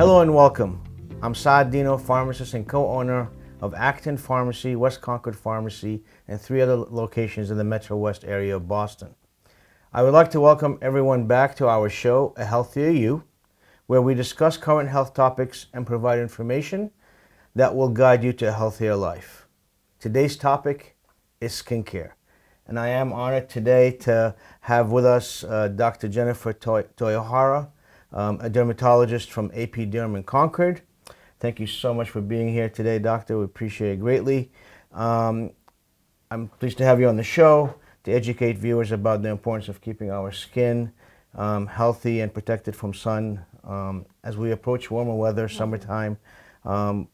Hello and welcome. I'm Saad Dino, pharmacist and co-owner of Acton Pharmacy, West Concord Pharmacy, and 3 other locations in the Metro West area of Boston. I would like to welcome everyone back to our show, A Healthier You, where we discuss current health topics and provide information that will guide you to a healthier life. Today's topic is skincare, and I am honored today to have with us Dr. Jennifer Toyohara, a dermatologist from APDerm in Concord. Thank you so much for being here today, Doctor. We appreciate it greatly. I'm pleased to have you on the show to educate viewers about the importance of keeping our skin healthy and protected from sun as we approach warmer weather, summertime. And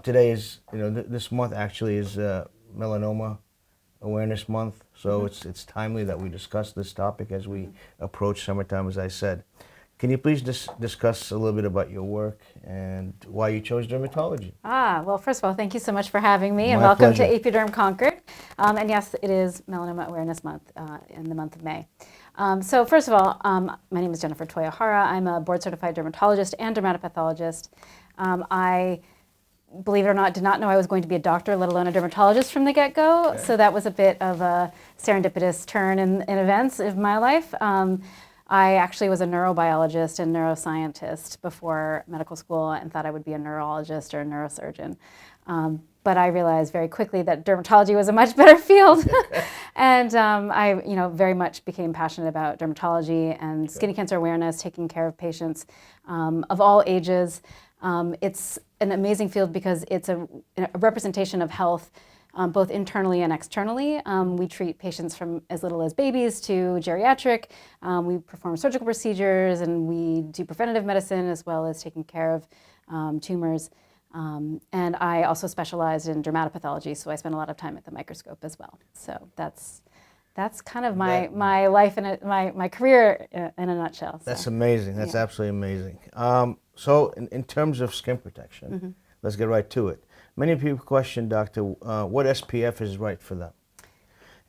today is, this month actually is Melanoma Awareness Month, so it's timely that we discuss this topic as we approach summertime, as I said. Can you please discuss a little bit about your work and why you chose dermatology? Well, first of all, thank you so much for having me, and My welcome pleasure. to APDerm Concord. And yes, it is Melanoma Awareness Month in the month of May. So first of all, my name is Jennifer Toyohara. I'm a board-certified dermatologist and dermatopathologist. I, believe it or not, did not know I was going to be a doctor, let alone a dermatologist from the get-go. Okay. So that was a bit of a serendipitous turn in events of my life. I actually was a neurobiologist and neuroscientist before medical school and thought I would be a neurologist or a neurosurgeon. But I realized very quickly that dermatology was a much better field. And I very much became passionate about dermatology and skin cancer awareness, taking care of patients of all ages. It's an amazing field because it's a representation of health both internally and externally. We treat patients from as little as babies to geriatric. We perform surgical procedures, and we do preventative medicine as well as taking care of tumors. And I also specialized in dermatopathology, so I spent a lot of time at the microscope as well. So that's kind of my life and my career in a nutshell. So. That's amazing. That's absolutely amazing. So in terms of skin protection, let's get right to it. Many people question, Doctor, what SPF is right for them.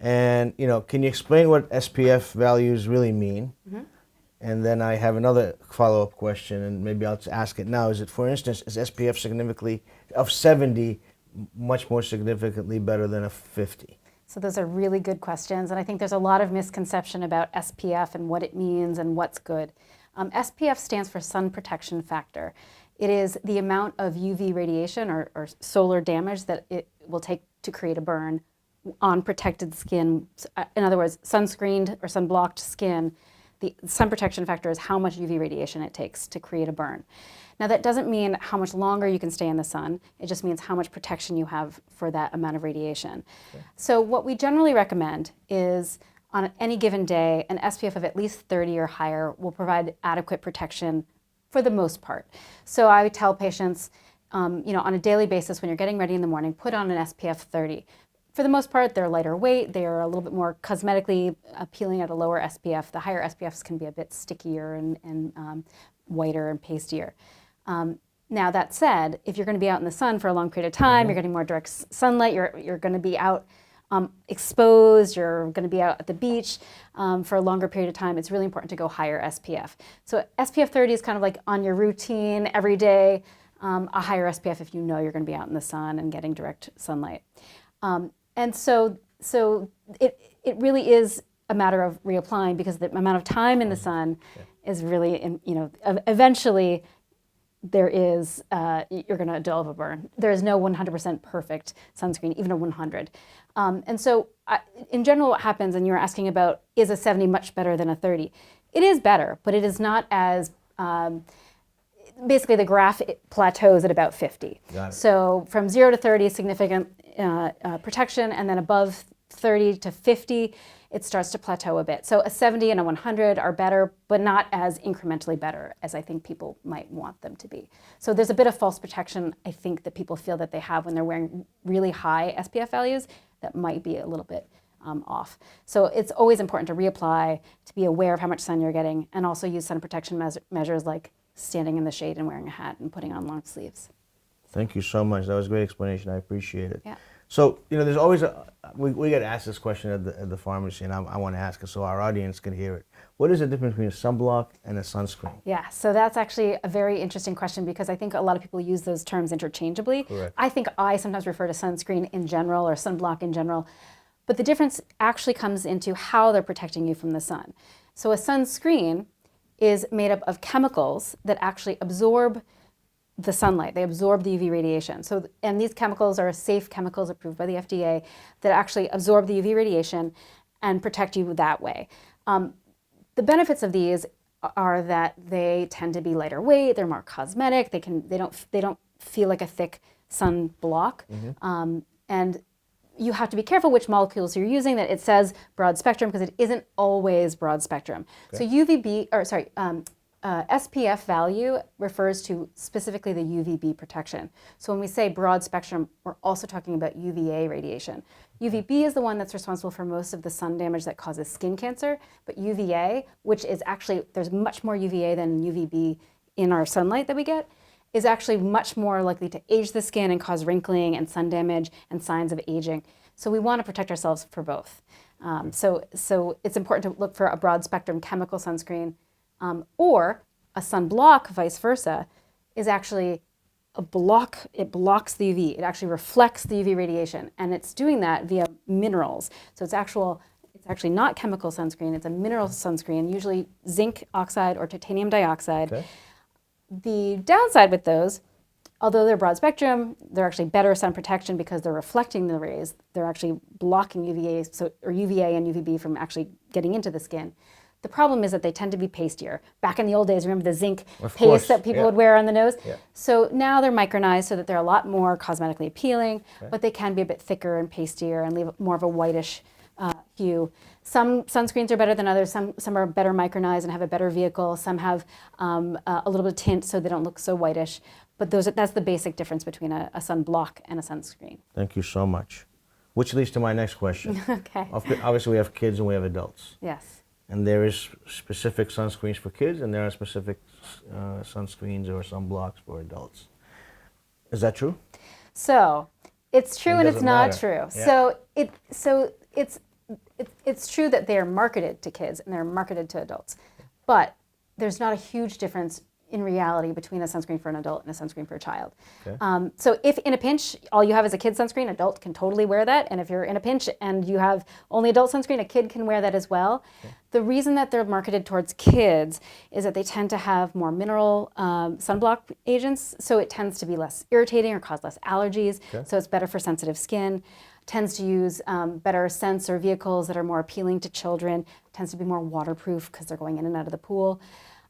And, can you explain what SPF values really mean? And then I have another follow-up question, and maybe I'll just ask it now. Is it, for instance, is SPF significantly, of 70, much more significantly better than a 50? So those are really good questions, and I think there's a lot of misconception about SPF and what it means and what's good. SPF stands for sun protection factor. It is the amount of UV radiation or solar damage that it will take to create a burn on protected skin. In other words, sunscreened or sunblocked skin. The sun protection factor is how much UV radiation it takes to create a burn. Now that doesn't mean how much longer you can stay in the sun. It just means how much protection you have for that amount of radiation. Okay. So what we generally recommend is on any given day, an SPF of at least 30 or higher will provide adequate protection for the most part. So I tell patients, on a daily basis when you're getting ready in the morning, put on an SPF 30. For the most part, they're lighter weight, they are a little bit more cosmetically appealing at a lower SPF. The higher SPFs can be a bit stickier and whiter and pastier. Now that said, if you're going to be out in the sun for a long period of time, you're getting more direct sunlight, you're going to be out exposed, you're going to be out at the beach for a longer period of time, it's really important to go higher SPF. So SPF 30 is kind of like on your routine every day, a higher SPF if you know you're going to be out in the sun and getting direct sunlight. And so it really is a matter of reapplying because the amount of time in the sun is really, eventually there is, you're going to develop a burn. There is no 100% perfect sunscreen, even a 100. And so in general what happens, and you're asking about, is a 70 much better than a 30? It is better, but it is not as, basically the graph plateaus at about 50. Got it. So from 0 to 30, significant protection, and then above 30 to 50, it starts to plateau a bit. So a 70 and a 100 are better, but not as incrementally better as I think people might want them to be. So there's a bit of false protection, I think, that people feel that they have when they're wearing really high SPF values that might be a little bit off. So it's always important to reapply, to be aware of how much sun you're getting, and also use sun protection measures like standing in the shade and wearing a hat and putting on long sleeves. Thank you so much. That was a great explanation. I appreciate it. Yeah. So, there's always we get asked this question at the pharmacy, and I want to ask it so our audience can hear it. What is the difference between a sunblock and a sunscreen? Yeah, so that's actually a very interesting question because I think a lot of people use those terms interchangeably. Correct. I think I sometimes refer to sunscreen in general or sunblock in general, but the difference actually comes into how they're protecting you from the sun. So a sunscreen is made up of chemicals that actually absorb the sunlight. They absorb the UV radiation. And these chemicals are safe chemicals approved by the FDA that actually absorb the UV radiation and protect you that way. The benefits of these are that they tend to be lighter weight. They're more cosmetic. They don't feel like a thick sun block. And you have to be careful which molecules you're using. That it says broad spectrum because it isn't always broad spectrum. Okay. So SPF value refers to specifically the UVB protection. So when we say broad spectrum, we're also talking about UVA radiation. UVB is the one that's responsible for most of the sun damage that causes skin cancer, but UVA, which is actually, there's much more UVA than UVB in our sunlight that we get, is actually much more likely to age the skin and cause wrinkling and sun damage and signs of aging. So we want to protect ourselves for both. So it's important to look for a broad spectrum chemical sunscreen, or a sunblock, vice versa, is actually a block. It blocks the UV. It actually reflects the UV radiation, and it's doing that via minerals. So it's actually not chemical sunscreen. It's a mineral sunscreen, usually zinc oxide or titanium dioxide. Okay. The downside with those, although they're broad spectrum, they're actually better sun protection because they're reflecting the rays. They're actually blocking UVA, or UVA and UVB from actually getting into the skin. The problem is that they tend to be pastier. Back in the old days, remember the zinc paste that people would wear on the nose? Yeah. So now they're micronized so that they're a lot more cosmetically appealing, but they can be a bit thicker and pastier and leave more of a whitish hue. Some sunscreens are better than others. Some are better micronized and have a better vehicle. Some have a little bit of tint so they don't look so whitish. But that's the basic difference between a sunblock and a sunscreen. Thank you so much. Which leads to my next question. Okay. Obviously, we have kids and we have adults. Yes. And there is specific sunscreens for kids, and there are specific sunscreens or sunblocks for adults. Is that true? So it's true and it's not true. Yeah. So it's true that they are marketed to kids and they're marketed to adults, but there's not a huge difference in reality between a sunscreen for an adult and a sunscreen for a child. Okay. So if in a pinch, all you have is a kid sunscreen, adult can totally wear that. And if you're in a pinch and you have only adult sunscreen, a kid can wear that as well. Okay. The reason that they're marketed towards kids is that they tend to have more mineral sunblock agents. So it tends to be less irritating or cause less allergies. Okay. So it's better for sensitive skin. Tends to use better scents or vehicles that are more appealing to children. Tends to be more waterproof because they're going in and out of the pool.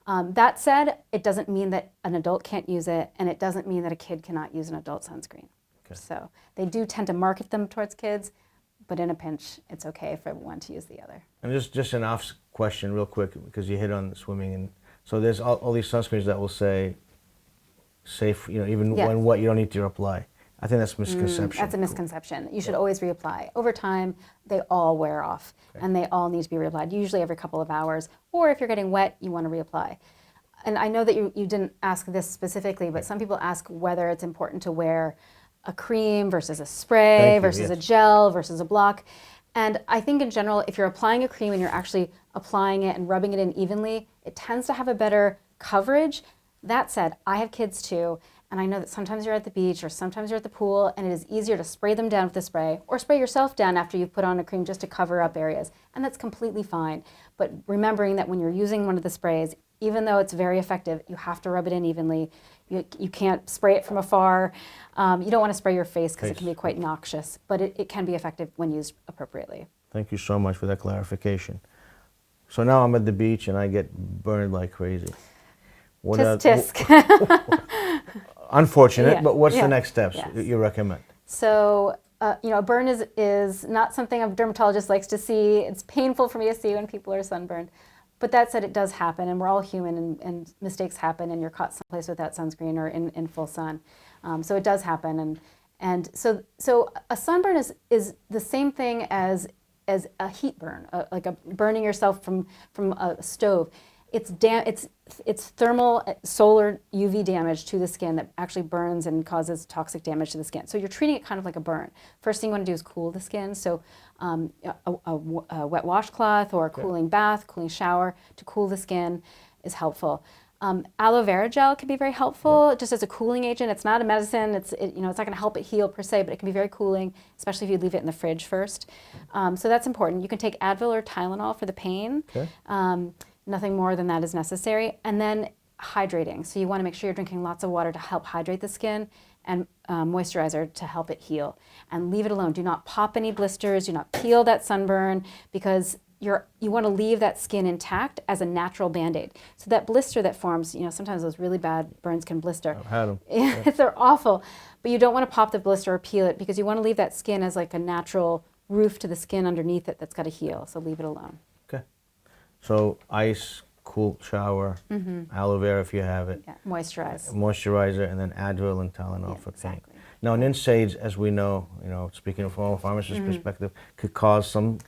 That said, it doesn't mean that an adult can't use it, and it doesn't mean that a kid cannot use an adult sunscreen. Okay. So they do tend to market them towards kids, but in a pinch, it's okay for one to use the other. And just an off question real quick, because you hit on swimming. And so there's all these sunscreens that will say safe, even when wet, you don't need to apply. I think that's a misconception. That's a misconception. You should always reapply. Over time, they all wear off, and they all need to be reapplied, usually every couple of hours. Or if you're getting wet, you want to reapply. And I know that you didn't ask this specifically, but some people ask whether it's important to wear a cream versus a spray versus a gel versus a block. And I think in general, if you're applying a cream and you're actually applying it and rubbing it in evenly, it tends to have a better coverage. That said, I have kids too. And I know that sometimes you're at the beach or sometimes you're at the pool, and it is easier to spray them down with a spray or spray yourself down after you've put on a cream just to cover up areas. And that's completely fine. But remembering that when you're using one of the sprays, even though it's very effective, you have to rub it in evenly. You can't spray it from afar. You don't want to spray your face because it can be quite noxious, but it can be effective when used appropriately. Thank you so much for that clarification. So now I'm at the beach and I get burned like crazy. Tisk. Unfortunate, but what's the next steps you recommend? So, a burn is not something a dermatologist likes to see. It's painful for me to see when people are sunburned. But that said, it does happen, and we're all human, and mistakes happen, and you're caught someplace without sunscreen or in full sun. So it does happen, and so a sunburn is the same thing as a heat burn, like burning yourself from a stove. It's thermal solar UV damage to the skin that actually burns and causes toxic damage to the skin. So you're treating it kind of like a burn. First thing you want to do is cool the skin. So a wet washcloth or a cooling bath, cooling shower to cool the skin is helpful. Aloe vera gel can be very helpful just as a cooling agent. It's not a medicine. It's not going to help it heal per se, but it can be very cooling, especially if you leave it in the fridge first. So that's important. You can take Advil or Tylenol for the pain. Okay. Nothing more than that is necessary. And then hydrating. So you want to make sure you're drinking lots of water to help hydrate the skin, and moisturizer to help it heal. And leave it alone. Do not pop any blisters. Do not peel that sunburn, because you want to leave that skin intact as a natural Band-Aid. So that blister that forms, sometimes those really bad burns can blister. I've had them. They're awful. But you don't want to pop the blister or peel it, because you want to leave that skin as like a natural roof to the skin underneath it that's got to heal. So leave it alone. Okay. So ice, cool shower, aloe vera if you have it. Yeah, moisturize. Moisturizer, and then Advil and Tylenol for pain. Exactly. Now, NSAIDs, as we know, speaking from a pharmacist's perspective, could cause some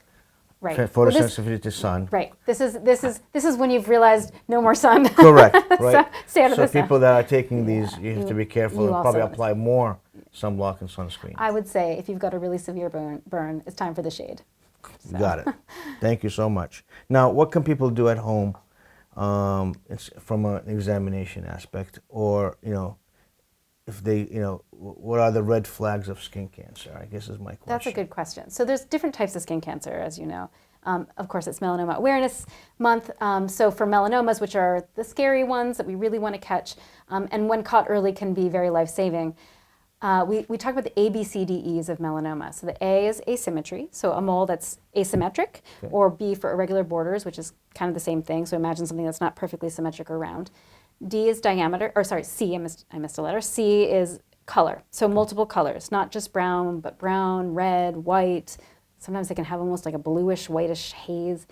photosensitivity to sun. Right. This is when you've realized no more sun. Correct. Right. Stay out of so the sun. people that are taking these, you have to be careful and probably apply more sunblock and sunscreen. I would say if you've got a really severe burn, it's time for the shade. So. Got it. Thank you so much. Now, what can people do at home from an examination aspect, or if they, what are the red flags of skin cancer? I guess is my question. That's a good question. So there's different types of skin cancer, as you know. Of course, it's Melanoma Awareness Month. So for melanomas, which are the scary ones that we really want to catch, and when caught early can be very life-saving, we talk about the ABCDEs of melanoma. So the A is asymmetry, so a mole that's asymmetric, or B for irregular borders, which is kind of the same thing. So imagine something that's not perfectly symmetric or round. D is diameter, or sorry, C, I missed a letter. C is color, so multiple colors, not just brown, but brown, red, white. Sometimes they can have almost like a bluish, whitish haze.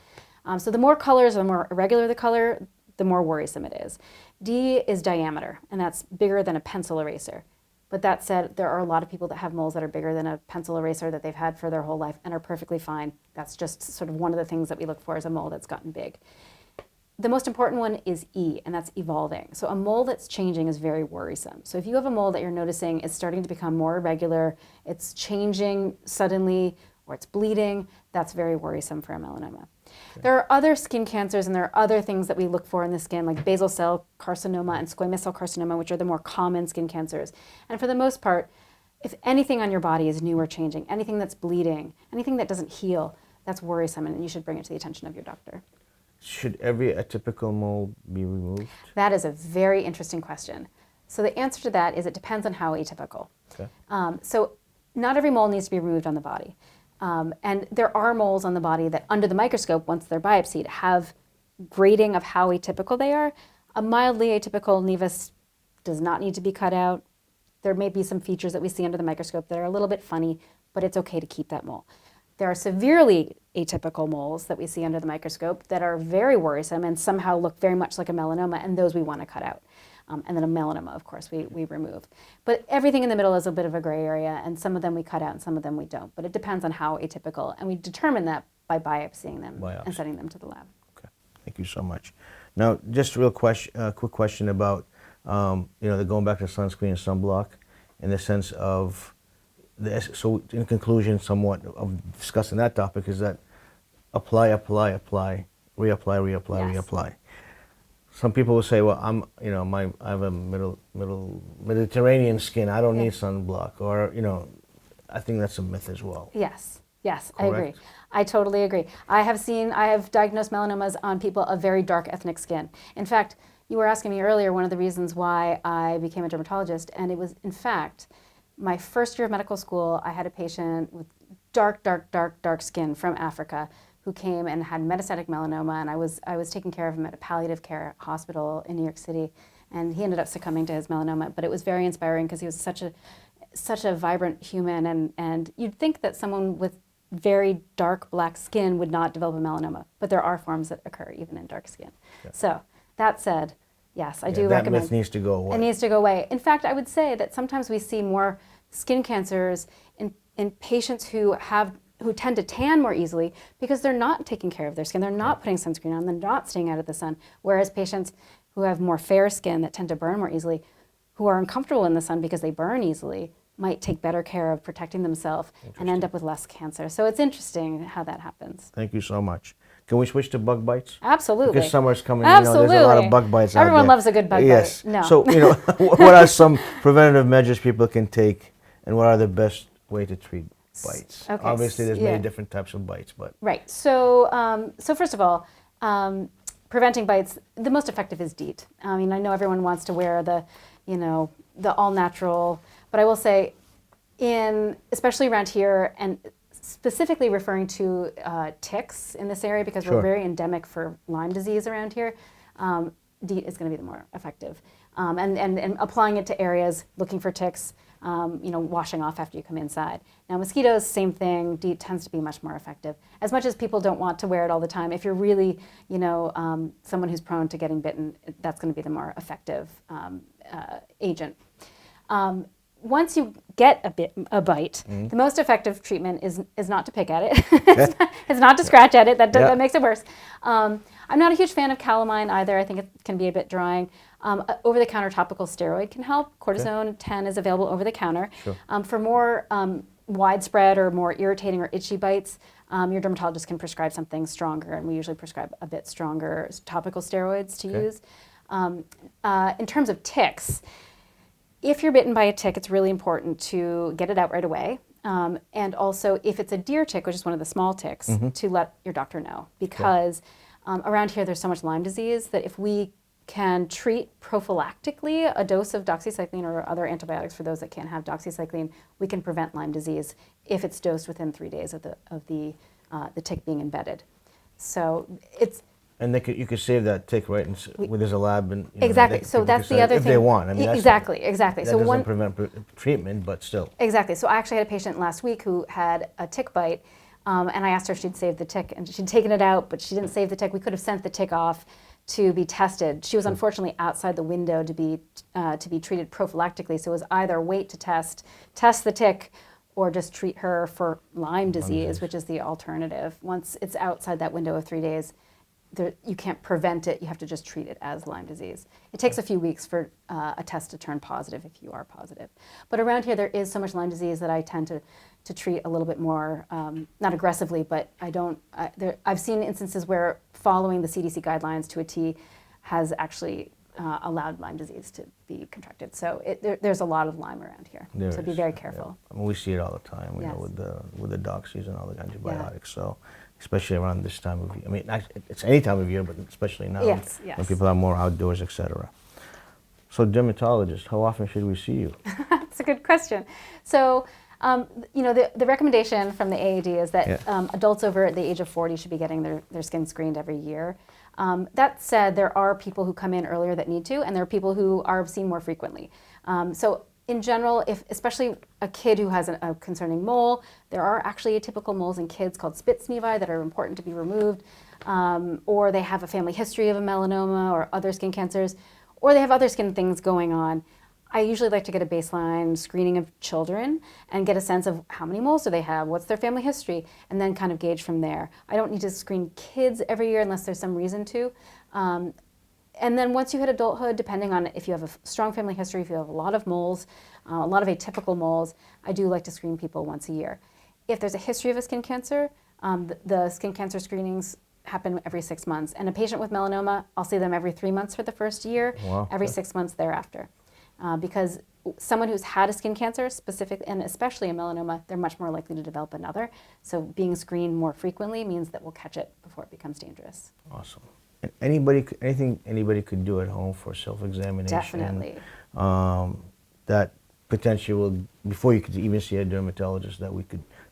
So the more colors, or the more irregular the color, the more worrisome it is. D is diameter, and that's bigger than a pencil eraser. But that said, there are a lot of people that have moles that are bigger than a pencil eraser that they've had for their whole life and are perfectly fine. That's just sort of one of the things that we look for, is a mole that's gotten big. The most important one is E, and that's evolving. So a mole that's changing is very worrisome. So if you have a mole that you're noticing is starting to become more irregular, it's changing suddenly, or it's bleeding, that's very worrisome for a melanoma. Okay. There are other skin cancers, and there are other things that we look for in the skin, like basal cell carcinoma and squamous cell carcinoma, which are the more common skin cancers. And for the most part, if anything on your body is new or changing, anything that's bleeding, anything that doesn't heal, that's worrisome, and you should bring it to the attention of your doctor. Should every atypical mole be removed? That is a very interesting question. So the answer to that is it depends on how atypical. Okay. So not every mole needs to be removed on the body. And there are moles on the body that under the microscope, once they're biopsied, have grading of how atypical they are. A mildly atypical nevus does not need to be cut out. There may be some features that we see under the microscope that are a little bit funny, but it's okay to keep that mole. There are severely atypical moles that we see under the microscope that are very worrisome and somehow look very much like a melanoma, and those we want to cut out. And then a melanoma, of course, we remove. But everything in the middle is a bit of a gray area, and some of them we cut out and some of them we don't. But it depends on how atypical, and we determine that by biopsying them and sending them to the lab. Okay, thank you so much. Now, just a real quick question about, going back to sunscreen and sunblock, in the sense of, so in conclusion, somewhat of discussing that topic is that apply, reapply, reapply. Some people will say, well, I have a middle Mediterranean skin. I don't need sunblock, or I think that's a myth as well. Yes, I agree. I totally agree. I have diagnosed melanomas on people of very dark ethnic skin. In fact, you were asking me earlier one of the reasons why I became a dermatologist, and it was, in fact, my first year of medical school, I had a patient with dark skin from Africa who came and had metastatic melanoma, and I was taking care of him at a palliative care hospital in New York City, and he ended up succumbing to his melanoma. But it was very inspiring because he was such a vibrant human, and you'd think that someone with very dark black skin would not develop a melanoma, but there are forms that occur even in dark skin. Okay. So that said, yes, I do recommend. That myth needs to go away. It needs to go away. In fact, I would say that sometimes we see more skin cancers in patients who have who tend to tan more easily because they're not taking care of their skin. They're not putting sunscreen on. They're not staying out of the sun. Whereas patients who have more fair skin that tend to burn more easily, who are uncomfortable in the sun because they burn easily, might take better care of protecting themselves and end up with less cancer. So it's interesting how that happens. Thank you so much. Can we switch to bug bites? Absolutely. Because summer's coming, Absolutely. there's a lot of bug bites out there. Everyone loves a good bug yes. bite. No. So, what are some preventative measures people can take, and what are the best way to treat bites? Okay. Obviously, there's many different types of bites, but. Right. So, so first of all, preventing bites, the most effective is DEET. I mean, I know everyone wants to wear the all-natural, but I will say, especially around here, and specifically referring to ticks in this area, because we're very endemic for Lyme disease around here, DEET is going to be the more effective. And applying it to areas, looking for ticks, washing off after you come inside. Now mosquitoes, same thing, DEET tends to be much more effective. As much as people don't want to wear it all the time, if you're really, someone who's prone to getting bitten, that's going to be the more effective agent. Once you get a bite, the most effective treatment is not to pick at it. It's not to scratch at it. That makes it worse. I'm not a huge fan of calamine either. I think it can be a bit drying. Over-the-counter topical steroid can help. Cortisone 10 is available over-the-counter. For more widespread or more irritating or itchy bites, your dermatologist can prescribe something stronger, and we usually prescribe a bit stronger topical steroids to use. In terms of ticks, if you're bitten by a tick, it's really important to get it out right away. And also, if it's a deer tick, which is one of the small ticks, to let your doctor know. Because around here, there's so much Lyme disease that if we can treat prophylactically a dose of doxycycline or other antibiotics for those that can't have doxycycline, we can prevent Lyme disease if it's dosed within 3 days of the tick being embedded. So it's... And you could save that tick, right? Where there's a lab, and exactly. So that's the other thing. If they want, I mean, exactly. That so doesn't prevent treatment, but still. Exactly. So I actually had a patient last week who had a tick bite, and I asked her if she'd saved the tick, and she'd taken it out, but she didn't save the tick. We could have sent the tick off to be tested. She was unfortunately outside the window to be treated prophylactically. So it was either wait to test the tick, or just treat her for Lyme disease, which is the alternative. Once it's outside that window of 3 days, you can't prevent it, you have to just treat it as Lyme disease. It takes a few weeks for a test to turn positive if you are positive. But around here there is so much Lyme disease that I tend to treat a little bit more, not aggressively, but I've seen instances where following the CDC guidelines to a T has actually allowed Lyme disease to be contracted. So there's a lot of Lyme around here, so be very careful. I mean, we see it all the time, with the doxys and all the antibiotics. So. Especially around this time of year. I mean, it's any time of year, but especially now when people are more outdoors, etc. So, dermatologist, how often should we see you? That's a good question. So, the recommendation from the AAD is that adults over the age of 40 should be getting their skin screened every year. That said, there are people who come in earlier that need to, and there are people who are seen more frequently. In general, especially a kid who has a concerning mole, there are actually atypical moles in kids called Spitz nevi that are important to be removed, or they have a family history of a melanoma or other skin cancers, or they have other skin things going on. I usually like to get a baseline screening of children and get a sense of how many moles do they have, what's their family history, and then kind of gauge from there. I don't need to screen kids every year unless there's some reason to. And then once you hit adulthood, depending on if you have a strong family history, if you have a lot of moles, a lot of atypical moles, I do like to screen people once a year. If there's a history of a skin cancer, the skin cancer screenings happen every 6 months. And a patient with melanoma, I'll see them every 3 months for the first year, every 6 months thereafter. Because someone who's had a skin cancer, and especially a melanoma, they're much more likely to develop another. So being screened more frequently means that we'll catch it before it becomes dangerous. Awesome. And anything anybody could do at home for self-examination. Definitely. That potentially will, before you could even see a dermatologist,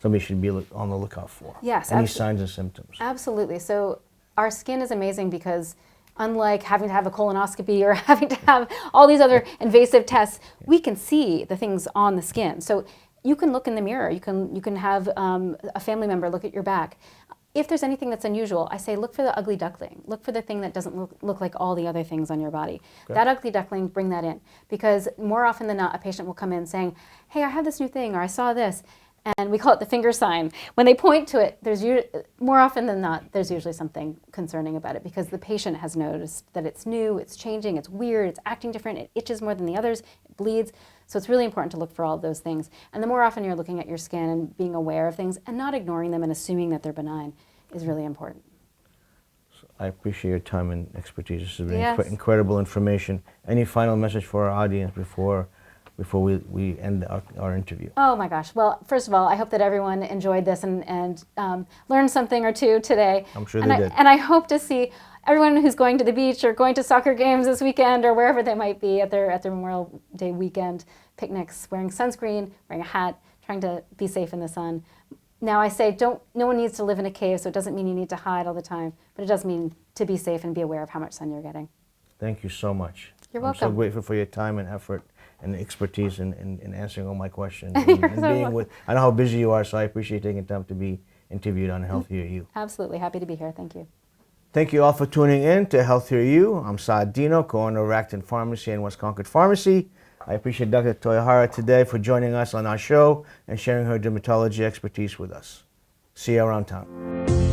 somebody should be on the lookout for. Yes. Any signs and symptoms. Absolutely. So our skin is amazing because unlike having to have a colonoscopy or having to have all these other invasive tests, we can see the things on the skin. So you can look in the mirror. You can have a family member look at your back. If there's anything that's unusual, I say look for the ugly duckling. Look for the thing that doesn't look like all the other things on your body. Okay. That ugly duckling, bring that in. Because more often than not, a patient will come in saying, hey, I have this new thing, or I saw this. And we call it the finger sign. When they point to it, more often than not, there's usually something concerning about it because the patient has noticed that it's new, it's changing, it's weird, it's acting different, it itches more than the others, it bleeds. So it's really important to look for all of those things. And the more often you're looking at your skin and being aware of things and not ignoring them and assuming that they're benign is really important. I appreciate your time and expertise. This has been Yes. incredible information. Any final message for our audience before we end our interview? Oh my gosh. Well, first of all, I hope that everyone enjoyed this and learned something or two today. I'm sure they did. And I hope to see everyone who's going to the beach or going to soccer games this weekend or wherever they might be at their Memorial Day weekend picnics, wearing sunscreen, wearing a hat, trying to be safe in the sun. Now I say no one needs to live in a cave, so it doesn't mean you need to hide all the time, but it does mean to be safe and be aware of how much sun you're getting. Thank you so much. You're I'm so welcome. grateful for your time and effort and expertise in answering all my questions. You're And so being welcome. I know how busy you are, so I appreciate taking time to be interviewed on Healthier You. Absolutely. Happy to be here. Thank you. Thank you all for tuning in to Healthier You. I'm Saad Dino, co-owner of Acton Pharmacy and West Concord Pharmacy. I appreciate Dr. Toyohara today for joining us on our show and sharing her dermatology expertise with us. See you around town.